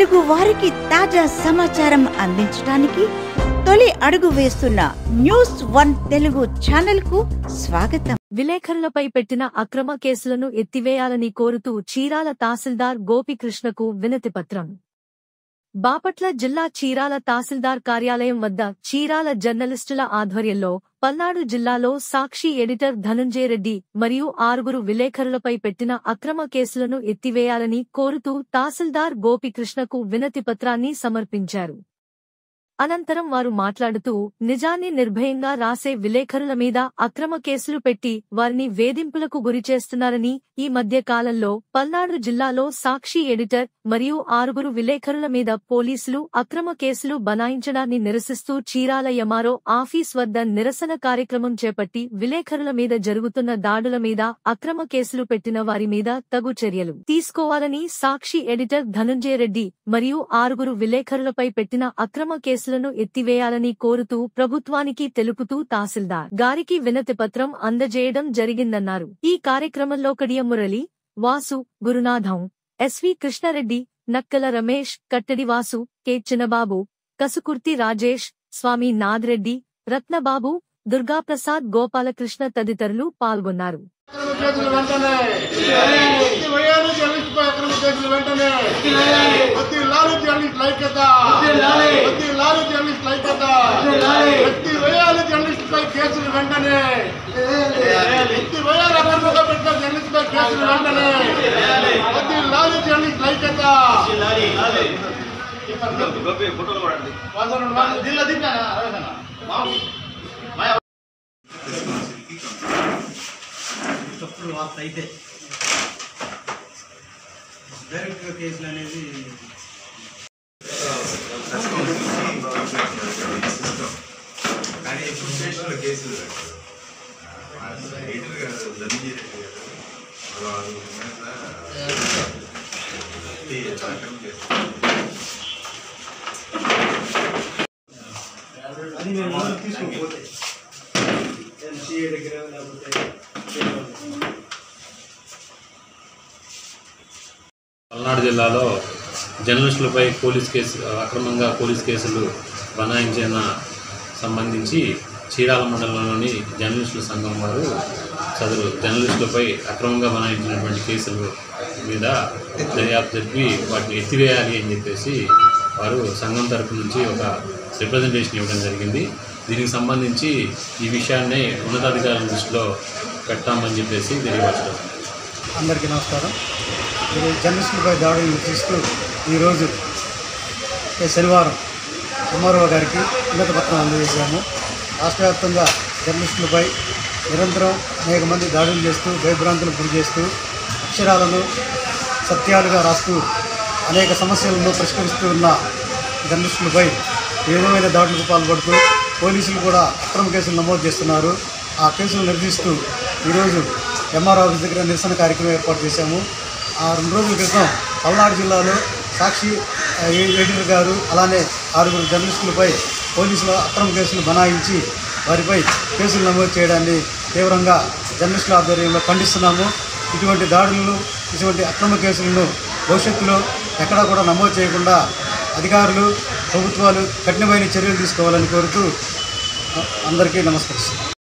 తెలుగు వారికి తాజా సమాచారం అందించడానికి తొలి అడుగు వేస్తున్న న్యూస్1 తెలుగు ఛానల్ కు స్వాగతం. విలేకరులపై పెట్టిన అక్రమ కేసులను ఎత్తివేయాలని కోరుతూ చీరాల తహసీల్దార్ గోపికృష్ణకు వినతిపత్రం. బాపట్ల జిల్లా చీరాల తహసీల్దార్ కార్యాలయం వద్ద చీరాల జర్నలిస్టుల ఆధ్వర్యంలో పల్నాడు జిల్లాలో సాక్షి ఎడిటర్ ధనంజయ రెడ్డి మరియు 6 విలేకరులపై పెట్టిన అక్రమ కేసులను ఎత్తివేయాలని కోరుతూ తహసీల్దార్ గోపికృష్ణకు వినతిపత్రాన్ని సమర్పించారు. అనంతరం వారు మాట్లాడుతూ నిజాన్ని నిర్భయంగా రాసే విలేకరుల మీద అక్రమ కేసులు పెట్టి వారిని వేధింపులకు గురిచేస్తున్నారని, ఈ మధ్య కాలంలో పల్నాడు జిల్లాలో సాక్షి ఎడిటర్ మరియు 6 విలేకరుల మీద పోలీసులు అక్రమ కేసులు బనాయించడాన్ని నిరసిస్తూ చీరాల ఎంఆర్ఓ ఆఫీస్ వద్ద నిరసన కార్యక్రమం చేపట్టి విలేకరుల మీద జరుగుతున్న దాడుల మీద అక్రమ కేసులు పెట్టిన వారి మీద తగు చర్యలు తీసుకోవాలని సాక్షి ఎడిటర్ ధనంజయ రెడ్డి మరియు 6 విలేకరులపై పెట్టిన అక్రమ కేసులను ఎత్తివేయాలని కోరుతూ ప్రభుత్వానికి తెలుపుతూ తహసీల్దార్ గారికి వినతిపత్రం అందజేయడం జరిగిందన్నారు. ఈ కార్యక్రమంలో కడియం మురళి, వాసు, గురునాథం, ఎస్వి కృష్ణారెడ్డి, నక్కల రమేష్, కట్టడి వాసు, కె చిన్నబాబు, కసుకుర్తి రాజేష్, స్వామి నాథరెడ్డి, రత్నబాబు, దుర్గాప్రసాద్, గోపాలకృష్ణ తదితరులు పాల్గొన్నారు. తప్పుడు వార్త అయితే డైరెక్ట్గా కేసులు అనేది కానీ ఇప్పుడు స్టేషన్లో కేసులు ఎడిటర్ గారు ధనంజయ రెడ్డి గారు అది మేము తీసుకోకపోతే సిఏ దగ్గర లేకపోతే పల్నాడు జిల్లాలో జర్నలిస్టులపై అక్రమంగా పోలీస్ కేసులు బనాయించిన సంబంధించి చీరాల మండలంలోని జర్నలిస్టుల సంఘం వారు సదరు జర్నలిస్టులపై అక్రమంగా బనాయించినటువంటి కేసుల మీద దర్యాప్తు జరిపి వాటిని ఎత్తివేయాలి అని చెప్పేసి వారు సంఘం తరపు నుంచి ఒక రిప్రజెంటేషన్ ఇవ్వడం జరిగింది. దీనికి సంబంధించి ఈ విషయాన్ని ఉన్నతాధికారుల దృష్టిలో పెట్టామని చెప్పేసి తెలియపరచడం. అందరికీ నమస్కారం. జర్నలిస్టులపై దాడులు నిరసిస్తూ ఈరోజు శనివారం ఎంఆర్ఓ గారికి వినతిపత్రం అందజేశాము. రాష్ట్ర వ్యాప్తంగా జర్నలిస్టులపై నిరంతరం అనేక మంది దాడులు చేస్తూ భయభ్రాంతులకు గురి చేస్తూ అక్షరాలను సత్యాలుగా రాస్తూ అనేక సమస్యలను పరిష్కరిస్తూ ఉన్న జర్నలిస్టులపై ఏ విధమైన దాడులకు పాల్పడుతూ పోలీసులు కూడా అక్రమ కేసులు నమోదు చేస్తున్నారు. ఆ కేసులు నిరసిస్తూ ఈరోజు ఎంఆర్ఓ ఆఫీస్ దగ్గర నిరసన కార్యక్రమం ఏర్పాటు చేశాము. ఆ 2 రోజుల క్రితం పల్నాడు జిల్లాలో సాక్షి ఎడిటర్ గారు అలానే 6 జర్నలిస్టులపై పోలీసుల అక్రమ కేసులు బనాయించి వారిపై కేసులు నమోదు చేయడాన్ని తీవ్రంగా జర్నలిస్టుల ఆధ్వర్యంలో ఖండిస్తున్నాము. ఇటువంటి దాడులను, ఇటువంటి అక్రమ కేసులను భవిష్యత్తులో ఎక్కడా కూడా నమోదు చేయకుండా అధికారులు, ప్రభుత్వాలు కఠినమైన చర్యలు తీసుకోవాలని కోరుతూ అందరికీ నమస్కరిస్తున్నాను.